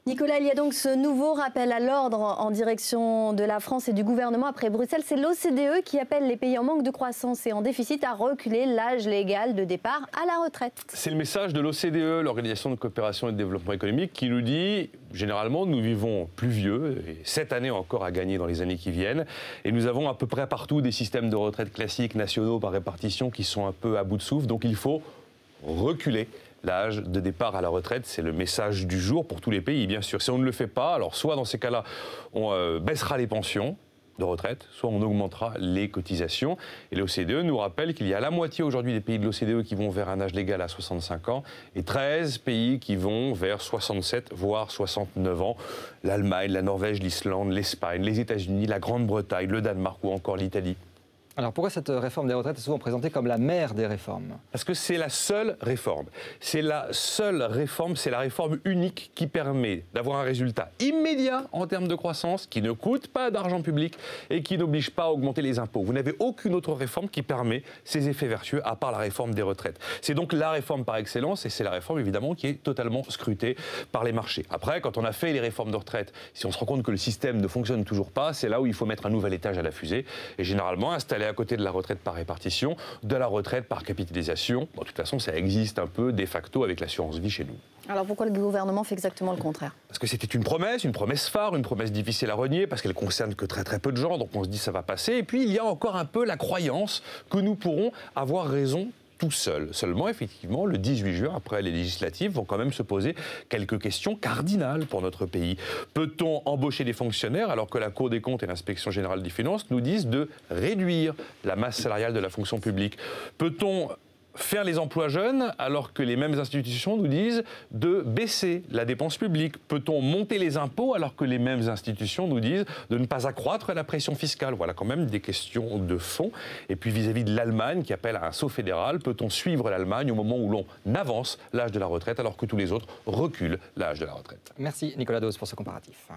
Nicolas, il y a donc ce nouveau rappel à l'ordre en direction de la France et du gouvernement après Bruxelles. C'est l'OCDE qui appelle les pays en manque de croissance et en déficit à reculer l'âge légal de départ à la retraite. C'est le message de l'OCDE, l'Organisation de coopération et de développement économique, qui nous dit, généralement, nous vivons plus vieux, et 7 années encore à gagner dans les années qui viennent, et nous avons à peu près partout des systèmes de retraite classiques, nationaux par répartition, qui sont un peu à bout de souffle, donc il faut reculer l'âge de départ à la retraite. C'est le message du jour pour tous les pays, bien sûr. Si on ne le fait pas, alors soit dans ces cas-là, on baissera les pensions de retraite, soit on augmentera les cotisations. Et l'OCDE nous rappelle qu'il y a la moitié aujourd'hui des pays de l'OCDE qui vont vers un âge légal à 65 ans et 13 pays qui vont vers 67 voire 69 ans. L'Allemagne, la Norvège, l'Islande, l'Espagne, les États-Unis, la Grande-Bretagne, le Danemark ou encore l'Italie. Alors pourquoi cette réforme des retraites est souvent présentée comme la mère des réformes? Parce que c'est la seule réforme. C'est la seule réforme, c'est la réforme unique qui permet d'avoir un résultat immédiat en termes de croissance, qui ne coûte pas d'argent public et qui n'oblige pas à augmenter les impôts. Vous n'avez aucune autre réforme qui permet ces effets vertueux à part la réforme des retraites. C'est donc la réforme par excellence et c'est la réforme évidemment qui est totalement scrutée par les marchés. Après, quand on a fait les réformes de retraite, si on se rend compte que le système ne fonctionne toujours pas, c'est là où il faut mettre un nouvel étage à la fusée et généralement installer à côté de la retraite par répartition, de la retraite par capitalisation. Bon, de toute façon, ça existe un peu de facto avec l'assurance vie chez nous. Alors pourquoi le gouvernement fait exactement le contraire? Parce que c'était une promesse phare, une promesse difficile à renier, parce qu'elle concerne que très peu de gens, donc on se dit ça va passer. Et puis il y a encore un peu la croyance que nous pourrons avoir raison tout seul. Seulement, effectivement, le 18 juin, après les législatives, vont quand même se poser quelques questions cardinales pour notre pays. Peut-on embaucher des fonctionnaires alors que la Cour des comptes et l'Inspection générale des finances nous disent de réduire la masse salariale de la fonction publique? Peut-on faire les emplois jeunes alors que les mêmes institutions nous disent de baisser la dépense publique? Peut-on monter les impôts alors que les mêmes institutions nous disent de ne pas accroître la pression fiscale? Voilà quand même des questions de fond. Et puis vis-à-vis de l'Allemagne qui appelle à un saut fédéral, peut-on suivre l'Allemagne au moment où l'on avance l'âge de la retraite alors que tous les autres reculent l'âge de la retraite? Merci Nicolas Dose pour ce comparatif.